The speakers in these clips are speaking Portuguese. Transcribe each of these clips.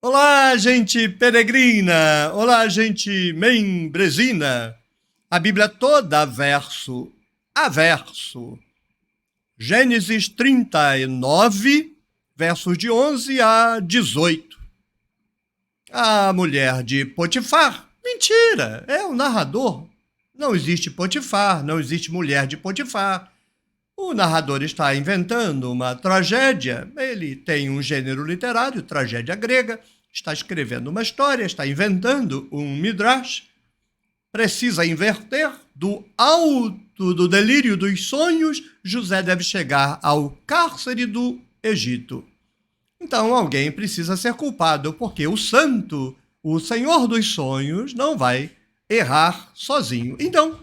Olá, gente peregrina! Olá, gente membrezina! A Bíblia toda, verso a verso. Gênesis 39, versos de 11 a 18. A mulher de Potifar. Mentira! É o narrador. Não existe Potifar, não existe mulher de Potifar. O narrador está inventando uma tragédia. Ele tem um gênero literário, tragédia grega, está escrevendo uma história, está inventando um midrash. Precisa inverter. Do alto do delírio dos sonhos, José deve chegar ao cárcere do Egito. Então alguém precisa ser culpado, porque o santo, o senhor dos sonhos, não vai errar sozinho. Então,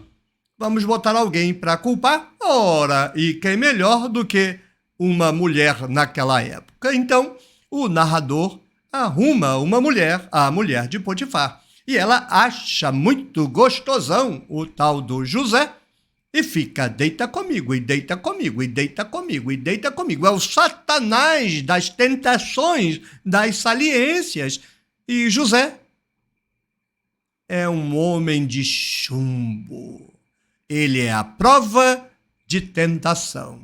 vamos botar alguém para culpar? Ora, e quem melhor do que uma mulher naquela época? Então, o narrador arruma uma mulher, a mulher de Potifar. E ela acha muito gostosão o tal do José e fica, deita comigo, e deita comigo, e deita comigo, e deita comigo. É o Satanás das tentações, das saliências. E José é um homem de chumbo. Ele é a prova de tentação.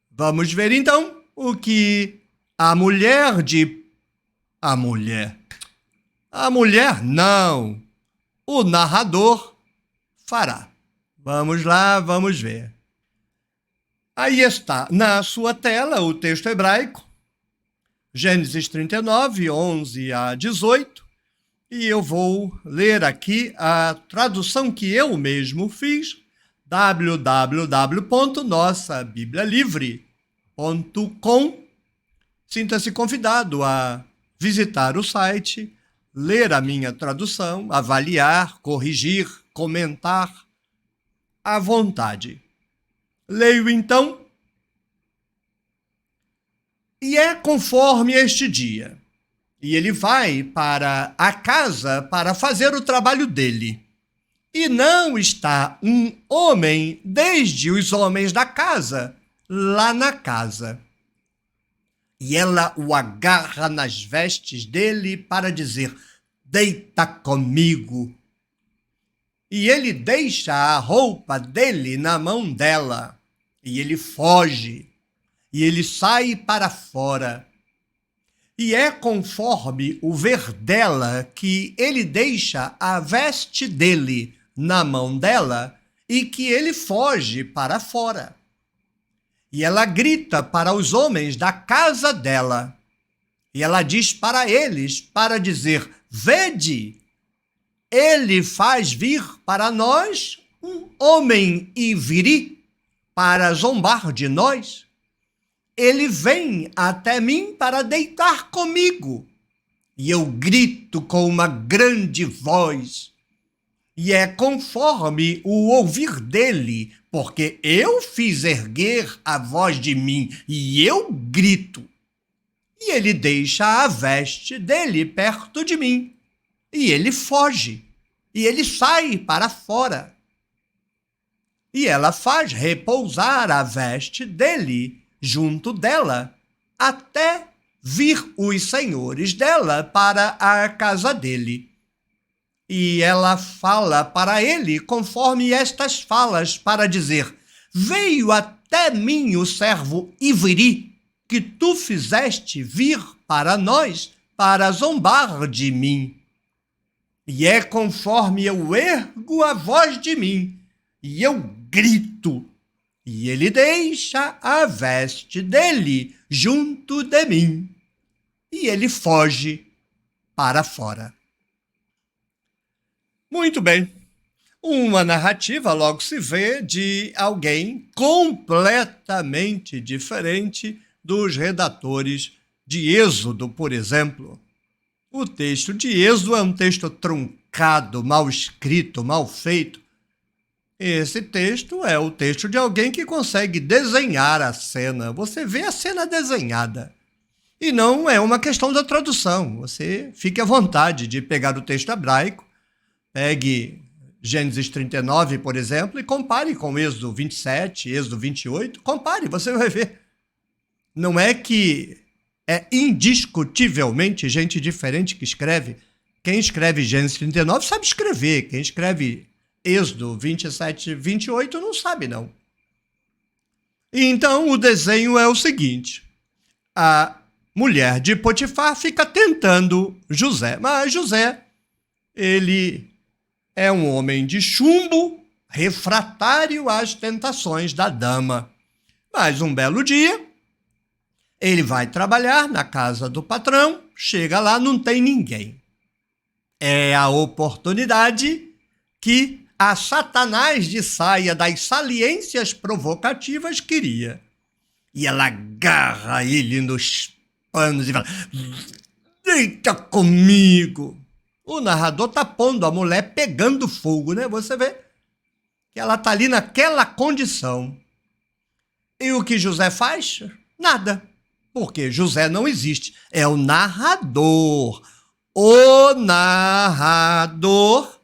Vamos ver então o que a mulher de... A mulher não. O narrador fará. Vamos lá, vamos ver. Aí está na sua tela o texto hebraico, Gênesis 39, 11 a 18. E eu vou ler aqui a tradução que eu mesmo fiz, www.nossabiblialivre.com. Sinta-se convidado a visitar o site, ler a minha tradução, avaliar, corrigir, comentar à vontade. Leio então. E é conforme este dia. E ele vai para a casa para fazer o trabalho dele. E não está um homem desde os homens da casa, lá na casa. E ela o agarra nas vestes dele para dizer, deita comigo. E ele deixa a roupa dele na mão dela. E ele foge. E ele sai para fora. E é conforme o ver dela que ele deixa a veste dele na mão dela e que ele foge para fora. E ela grita para os homens da casa dela. E ela diz para eles para dizer, vede, ele faz vir para nós um homem iviri para zombar de nós. Ele vem até mim para deitar comigo. E eu grito com uma grande voz. E é conforme o ouvir dele, porque eu fiz erguer a voz de mim e eu grito. E ele deixa a veste dele perto de mim. E ele foge. E ele sai para fora. E ela faz repousar a veste dele junto dela, até vir os senhores dela para a casa dele. E ela fala para ele conforme estas falas, para dizer, veio até mim o servo iviri, que tu fizeste vir para nós, para zombar de mim. E é conforme eu ergo a voz de mim, e eu grito, e ele deixa a veste dele junto de mim, e ele foge para fora. Muito bem. Uma narrativa logo se vê de alguém completamente diferente dos redatores de Êxodo, por exemplo. O texto de Êxodo é um texto truncado, mal escrito, mal feito. Esse texto é o texto de alguém que consegue desenhar a cena. Você vê a cena desenhada. E não é uma questão da tradução. Você fique à vontade de pegar o texto hebraico, pegue Gênesis 39, por exemplo, e compare com Êxodo 27, Êxodo 28. Compare, você vai ver. Não é que é indiscutivelmente gente diferente que escreve. Quem escreve Gênesis 39 sabe escrever. Quem escreve Êxodo 27, 28 não sabe, não. E então o desenho é o seguinte. A mulher de Potifar fica tentando José. Mas José, ele é um homem de chumbo, refratário às tentações da dama. Mas um belo dia, ele vai trabalhar na casa do patrão, chega lá, não tem ninguém. É a oportunidade que a Satanás de saia das saliências provocativas queria. E ela agarra ele nos panos e fala: deita comigo. O narrador tá pondo a mulher pegando fogo, né? Você vê que ela tá ali naquela condição. E o que José faz? Nada. Porque José não existe. É o narrador. O narrador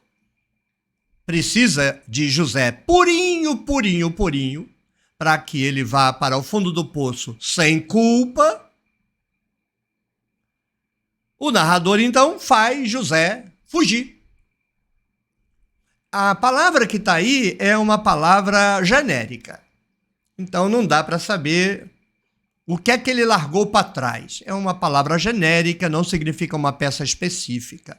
precisa de José purinho, purinho, purinho, para que ele vá para o fundo do poço sem culpa. O narrador, então, faz José fugir. A palavra que está aí é uma palavra genérica. Então, não dá para saber o que é que ele largou para trás. É uma palavra genérica, não significa uma peça específica.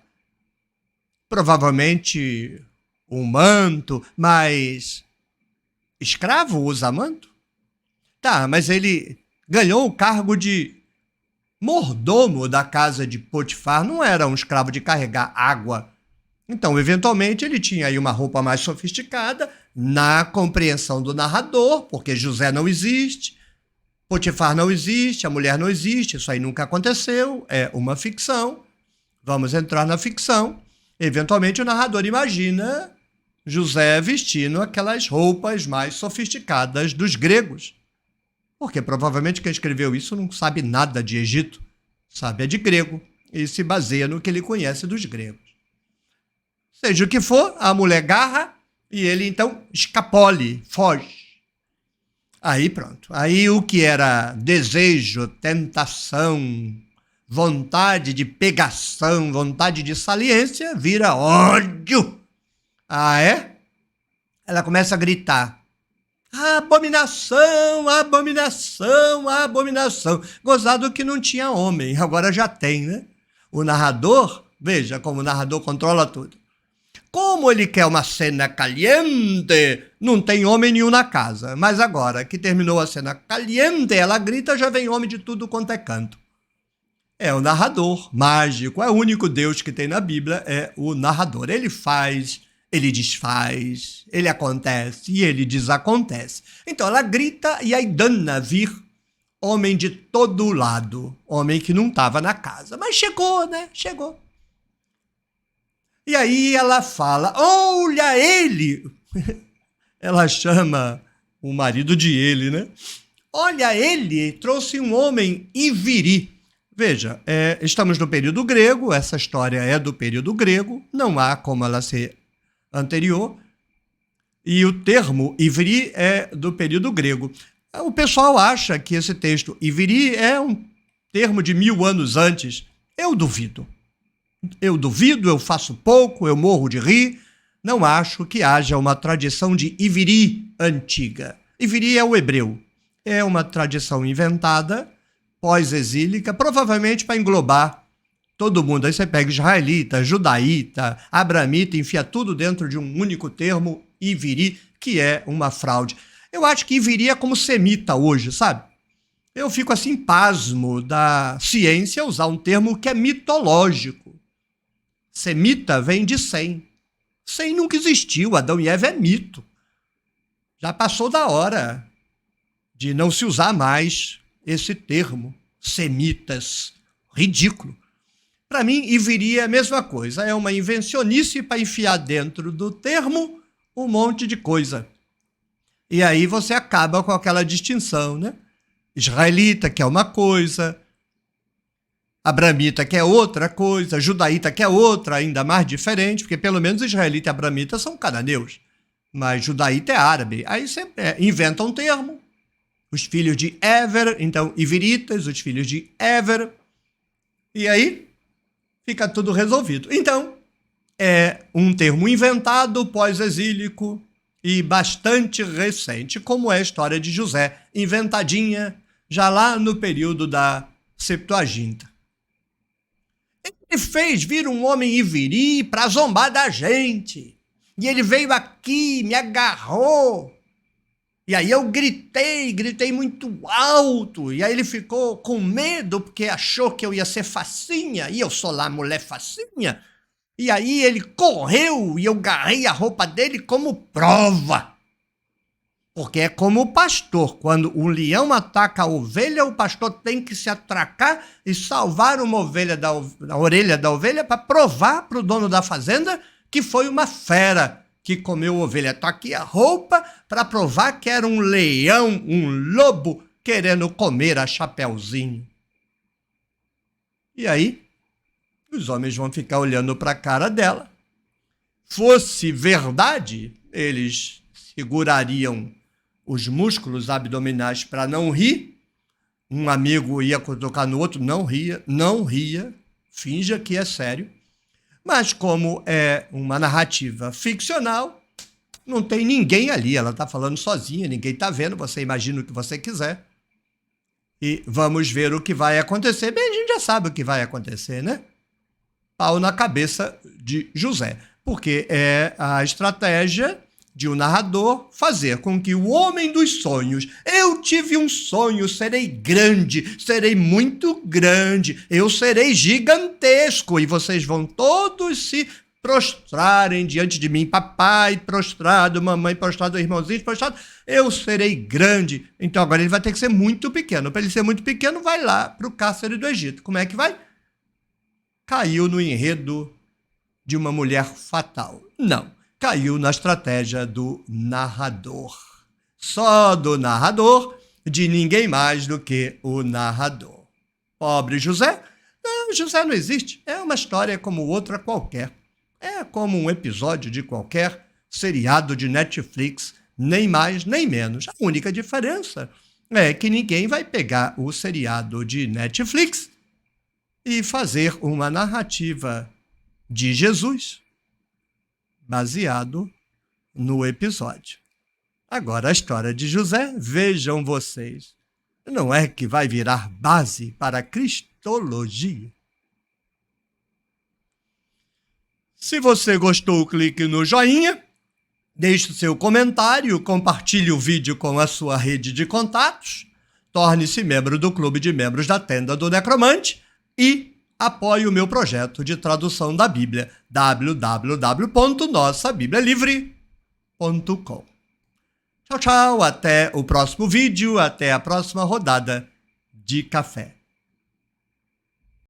Provavelmente um manto, mas escravo usa manto? Tá, mas ele ganhou o cargo de mordomo da casa de Potifar, não era um escravo de carregar água. Então, eventualmente, ele tinha aí uma roupa mais sofisticada, na compreensão do narrador, porque José não existe, Potifar não existe, a mulher não existe, isso aí nunca aconteceu, é uma ficção. Vamos entrar na ficção. Eventualmente, o narrador imagina José vestindo aquelas roupas mais sofisticadas dos gregos. Porque provavelmente quem escreveu isso não sabe nada de Egito, sabe de grego, e se baseia no que ele conhece dos gregos. Seja o que for, a mulher agarra e ele então escapole, foge. Aí pronto. Aí o que era desejo, tentação, vontade de pegação, vontade de saliência, vira ódio. Ah, é? Ela começa a gritar: abominação, abominação, abominação. Gozado que não tinha homem, agora já tem, né? O narrador, veja como o narrador controla tudo. Como ele quer uma cena caliente, não tem homem nenhum na casa. Mas agora que terminou a cena caliente, ela grita, já vem homem de tudo quanto é canto. É o narrador mágico, é o único Deus que tem na Bíblia, é o narrador. Ele faz, ele desfaz, ele acontece e ele desacontece. Então ela grita e aí dana vir homem de todo lado, homem que não estava na casa. Mas chegou, né? Chegou. E aí ela fala: olha ele! Ela chama o marido de ele, né? Olha, ele trouxe um homem iviri. Veja, estamos no período grego, essa história é do período grego, não há como ela ser anterior, e o termo iviri é do período grego. O pessoal acha que esse texto iviri é um termo de 1000 anos antes. Eu duvido. Eu faço pouco, eu morro de rir. Não acho que haja uma tradição de iviri antiga. Iviri é o hebreu. É uma tradição inventada, pós-exílica, provavelmente para englobar todo mundo. Aí você pega israelita, judaíta, abramita, enfia tudo dentro de um único termo, iviri, que é uma fraude. Eu acho que iviri é como semita hoje, sabe? Eu fico assim pasmo da ciência usar um termo que é mitológico. Semita vem de Sem. Sem nunca existiu, Adão e Eva é mito. Já passou da hora de não se usar mais esse termo, semitas, ridículo. Para mim, iviri é a mesma coisa, é uma invencionice para enfiar dentro do termo um monte de coisa. E aí você acaba com aquela distinção, né? Israelita, que é uma coisa, abramita, que é outra coisa, judaíta, que é outra, ainda mais diferente, porque pelo menos israelita e abramita são cananeus, mas judaíta é árabe. Aí você inventa um termo, os filhos de Ever, então Iviritas, os filhos de Ever, e aí fica tudo resolvido. Então, é um termo inventado pós-exílico e bastante recente, como é a história de José, inventadinha já lá no período da Septuaginta. Ele fez vir um homem iviri para zombar da gente. E ele veio aqui, me agarrou. E aí eu gritei muito alto. E aí ele ficou com medo porque achou que eu ia ser facinha. E eu sou lá mulher facinha. E aí ele correu e eu agarrei a roupa dele como prova. Porque é como o pastor. Quando um leão ataca a ovelha, o pastor tem que se atracar e salvar uma ovelha da orelha da ovelha para provar para o dono da fazenda que foi uma fera que comeu a ovelha. Está aqui a roupa para provar que era um leão, um lobo, querendo comer a Chapeuzinho. E aí, os homens vão ficar olhando para a cara dela. Fosse verdade, eles segurariam os músculos abdominais para não rir. Um amigo ia tocar no outro, não ria, finja que é sério. Mas como é uma narrativa ficcional, não tem ninguém ali, ela está falando sozinha, ninguém está vendo, você imagina o que você quiser. E vamos ver o que vai acontecer. Bem, a gente já sabe o que vai acontecer, né? Pau na cabeça de José, porque é a estratégia de um narrador fazer com que o homem dos sonhos, eu tive um sonho, serei grande, serei muito grande, eu serei gigantesco e vocês vão todos se prostrarem diante de mim, papai prostrado, mamãe prostrado, irmãozinhos prostrado, eu serei grande. Então agora ele vai ter que ser muito pequeno. Para ele ser muito pequeno, vai lá para o cárcere do Egito. Como é que vai? Caiu no enredo de uma mulher fatal. Não. Caiu na estratégia do narrador. Só do narrador, de ninguém mais do que o narrador. Pobre José? Não, José não existe. É uma história como outra qualquer. É como um episódio de qualquer seriado de Netflix, nem mais nem menos. A única diferença é que ninguém vai pegar o seriado de Netflix e fazer uma narrativa de Jesus baseado no episódio. Agora, a história de José, vejam vocês, não é que vai virar base para a cristologia? Se você gostou, clique no joinha, deixe o seu comentário, compartilhe o vídeo com a sua rede de contatos, torne-se membro do Clube de Membros da Tenda do Necromante e apoie o meu projeto de tradução da Bíblia, www.nossabiblialivre.com. Tchau, tchau, até o próximo vídeo, até a próxima rodada de café.